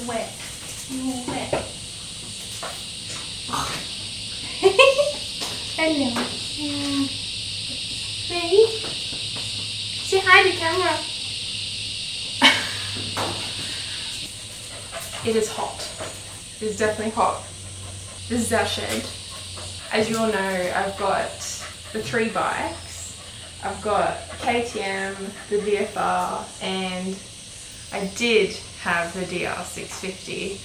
wet. You're wet. Hello. Baby. Say hi to the camera. It is hot. It is definitely hot. This is our shed. As you all know, I've got the 3 bikes. I've got KTM, the VFR, and I did have the DR650.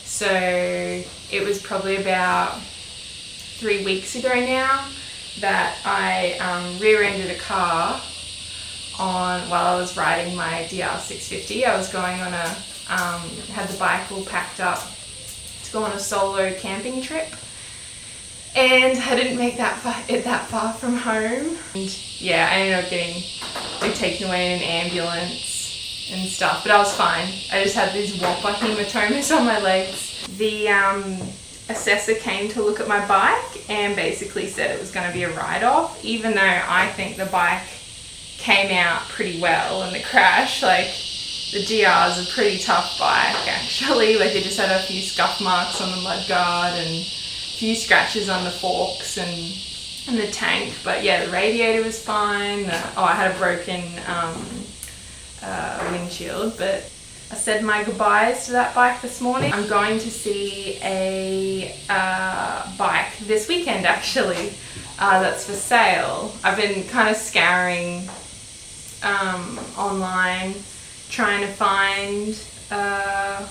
So it was probably about 3 weeks ago now that I rear-ended a car while I was riding my DR650. I was going on had the bike all packed up to go on a solo camping trip. And I didn't make that far from home. And yeah, I ended up getting taken away in an ambulance and stuff, but I was fine. I just had these whopper hematomas on my legs. The assessor came to look at my bike and basically said it was going to be a write-off, even though I think the bike came out pretty well in the crash. Like, the DR is a pretty tough bike actually. Like, it just had a few scuff marks on the mudguard and few scratches on the forks and the tank, but yeah, the radiator was fine. I had a broken windshield, but I said my goodbyes to that bike this morning. I'm going to see a bike this weekend actually that's for sale. I've been kind of scouring online trying to find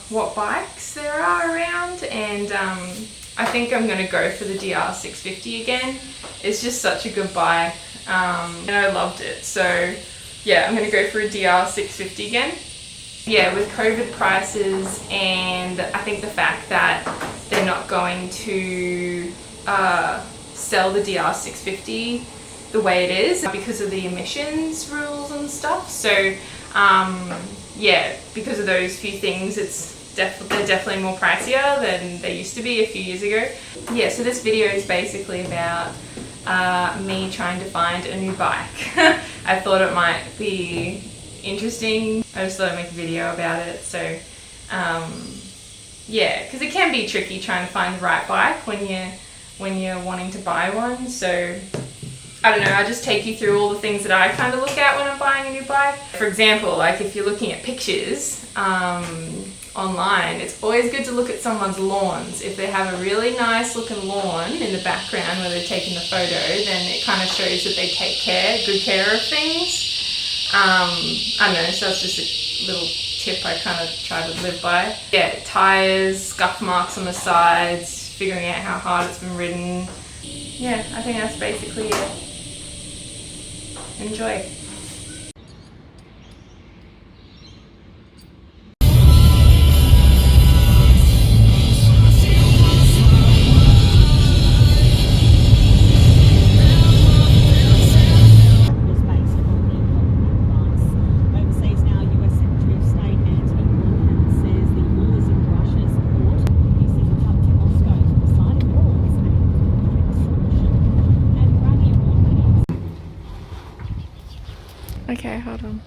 what bikes there are around, and I think I'm going to go for the DR650 again. It's just such a good bike, and I loved it. So yeah, I'm going to go for a DR650 again. Yeah, with COVID prices and I think the fact that they're not going to sell the DR650 the way it is because of the emissions rules and stuff. So yeah, because of those few things, they're definitely more pricier than they used to be a few years ago. Yeah, so this video is basically about me trying to find a new bike. I thought it might be interesting. I just thought I'd make a video about it. So yeah, because it can be tricky trying to find the right bike when you're wanting to buy one. So I don't know, I just take you through all the things that I kind of look at when I'm buying a new bike. For example, like if you're looking at pictures online, it's always good to look at someone's lawns. If they have a really nice looking lawn in the background where they're taking the photo, then it kind of shows that they take good care of things. I don't know, so that's just a little tip I kind of try to live by. Yeah, tires, scuff marks on the sides, figuring out how hard it's been ridden. Yeah, I think that's basically it. Enjoy. Okay, hold on.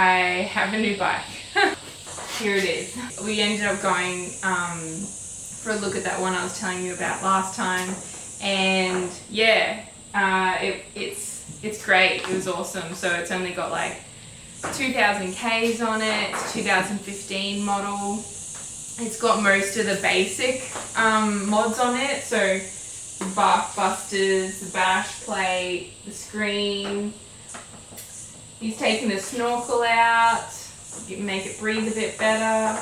I have a new bike. Here it is. We ended up going for a look at that one I was telling you about last time, and yeah, it's great. It was awesome. So it's only got like 2,000 Ks on it. It's 2015 model. It's got most of the basic mods on it. So the bark busters, the bash plate, the screen. He's taken the snorkel out, make it breathe a bit better.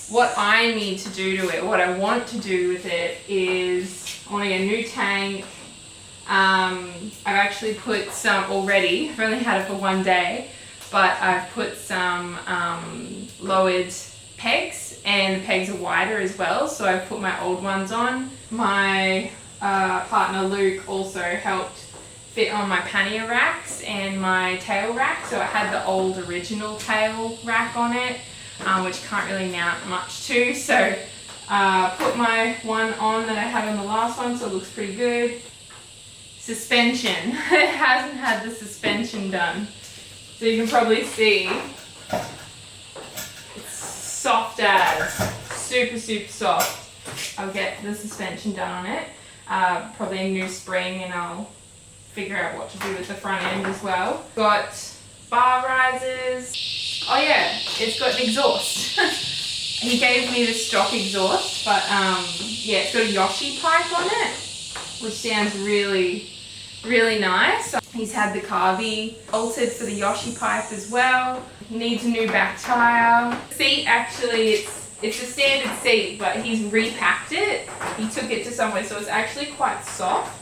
What I need to do to it, what I want to do with it is I want to get a new tank. I've actually put some already. I've only had it for one day, but I've put some lowered pegs, and the pegs are wider as well, so I've put my old ones on. My partner Luke also helped fit on my pannier racks and my tail rack, so I had the old original tail rack on it, which can't really mount much to, so put my one on that I had on the last one, so it looks pretty good. Suspension. It hasn't had the suspension done, so you can probably see it's soft as, super soft. I'll get the suspension done on it, probably a new spring, and I'll figure out what to do with the front end as well. Got bar risers. Oh yeah, it's got an exhaust. He gave me the stock exhaust, but yeah, it's got a Yoshi pipe on it, which sounds really nice. He's had the carby altered for the Yoshi pipe as well. Needs a new back tire. The seat, actually, it's a standard seat, but he's repacked it. He took it to somewhere, so it's actually quite soft.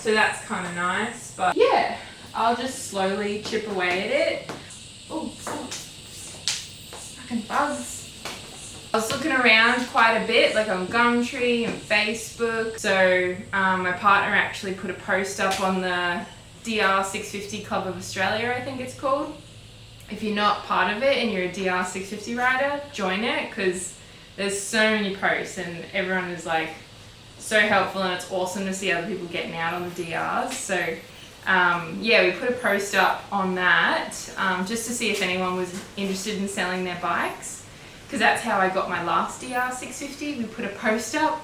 So that's kind of nice, but yeah, I'll just slowly chip away at it. Oh, fucking bugs. I was looking around quite a bit, like on Gumtree and Facebook. So my partner actually put a post up on the DR650 Club of Australia, I think it's called. If you're not part of it and you're a DR650 rider, join it, because there's so many posts and everyone is like so helpful, and it's awesome to see other people getting out on the DRs. So yeah, we put a post up on that just to see if anyone was interested in selling their bikes, because that's how I got my last DR650. We put a post up,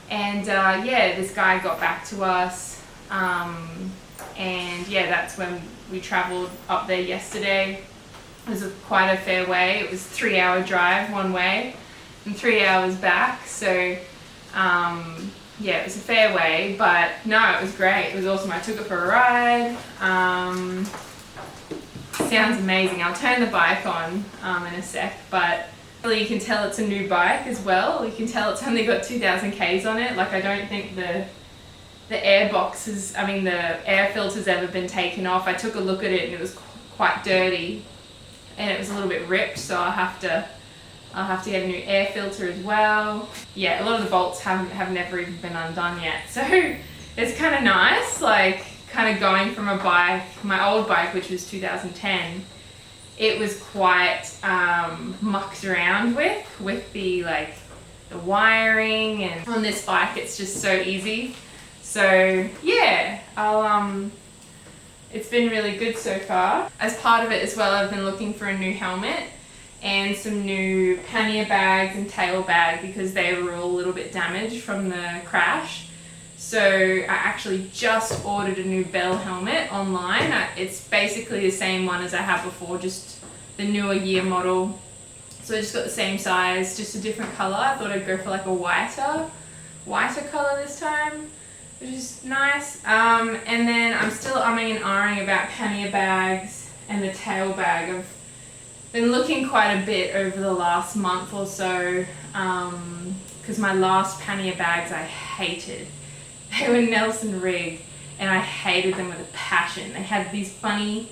and yeah, this guy got back to us, and yeah, that's when we travelled up there yesterday. It was quite a fair way. It was a 3-hour drive one way and 3 hours back, so yeah, it was a fair way, but no, it was great. It was awesome. I took it for a ride. Sounds amazing. I'll turn the bike on in a sec, but really you can tell it's a new bike as well. You can tell it's only got 2,000 Ks on it. Like, I don't think the air boxes, I mean the air filter's ever been taken off. I took a look at it and it was quite dirty, and it was a little bit ripped, so I'll have to get a new air filter as well. Yeah, a lot of the bolts have never even been undone yet. So it's kind of nice, like kind of going from a bike, my old bike, which was 2010, it was quite mucked around with the the wiring, and on this bike it's just so easy. So yeah, it's been really good so far. As part of it as well, I've been looking for a new helmet and some new pannier bags and tail bag, because they were all a little bit damaged from the crash. So I actually just ordered a new Bell helmet online. It's basically the same one as I had before, just the newer year model. So I just got the same size, just a different colour. I thought I'd go for like a whiter colour this time, which is nice. And then I'm still umming and ahhing about pannier bags and the tail bag. I've been looking quite a bit over the last month or so, because my last pannier bags I hated. They were Nelson Rig, and I hated them with a passion. They had these funny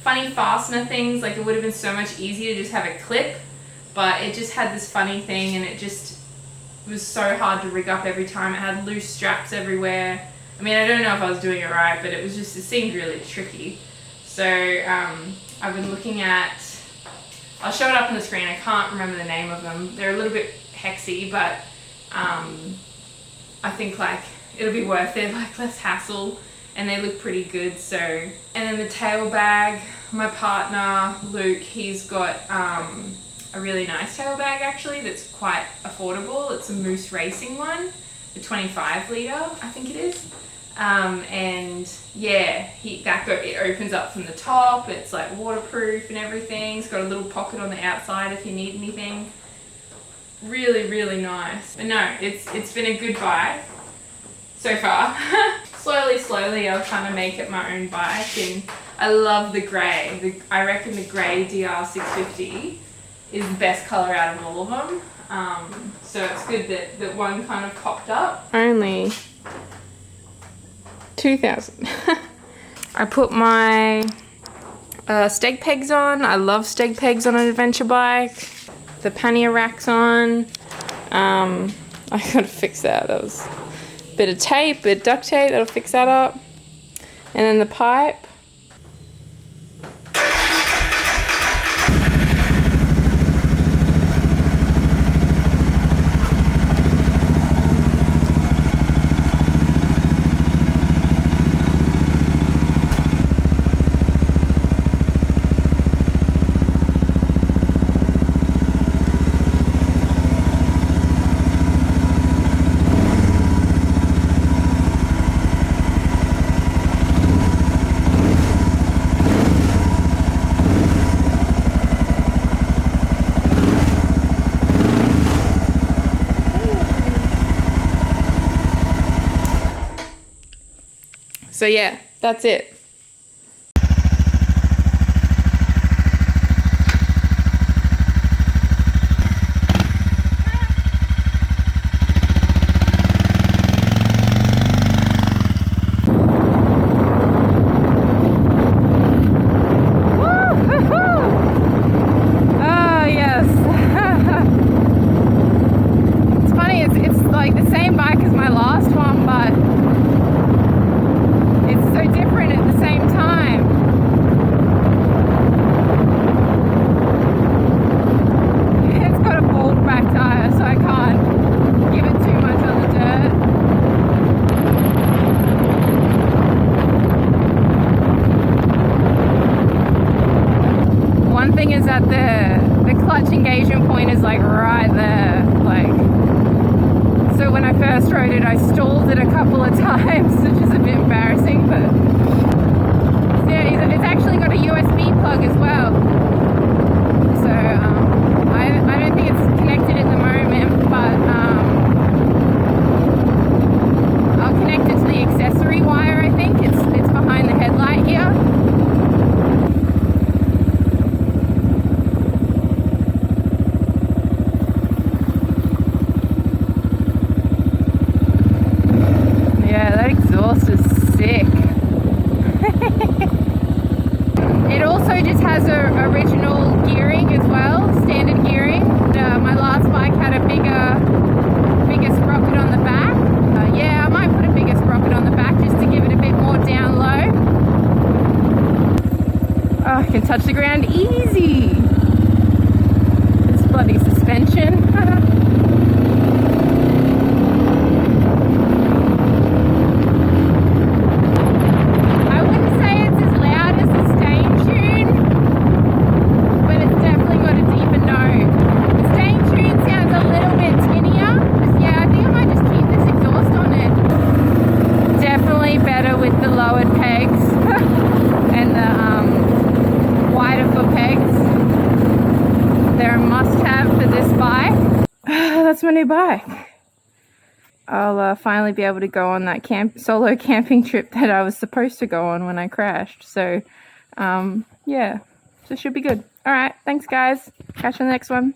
fastener things. Like, it would have been so much easier to just have a clip, but it just had this funny thing, and it was so hard to rig up every time. It had loose straps everywhere. I mean, I don't know if I was doing it right, but it seemed really tricky. So I've been looking at, I'll show it up on the screen. I can't remember the name of them. They're a little bit hexy, but I think like it'll be worth it, like less hassle. and they look pretty good. So, and then the tail bag, my partner Luke, he's got a really nice tail bag actually that's quite affordable. It's a Moose Racing one, the 25 litre I think it is. And yeah, it opens up from the top. It's like waterproof and everything. It's got a little pocket on the outside if you need anything. Really, really nice. But no, it's been a good bike so far. Slowly I'll kind of make it my own bike, and I love the grey. I reckon the grey DR650 is the best colour out of all of them. So it's good that one kind of popped up. Only 2,000. I put my steg pegs on. I love steg pegs on an adventure bike. The pannier racks on. I gotta fix that. That was a bit of tape, bit of duct tape. That'll fix that up. And then the pipe. So yeah, that's it. Is that the clutch engagement point is like right there, like, so when I first rode it I stalled it a couple of times, which is a bit embarrassing, but yeah, it's actually got a USB plug as well, so I don't think it's connected at the moment, but I'll connect it to the accessory wire. I think it's behind the headlight here. Has a original gearing as well, standard gearing. My last bike had a bigger sprocket on the back. Yeah, I might put a bigger sprocket on the back just to give it a bit more down low. Oh, I can touch the ground easy. This bloody suspension. That's my new bike. I'll finally be able to go on that solo camping trip that I was supposed to go on when I crashed. So, yeah, so it should be good. All right, thanks guys. Catch you on the next one.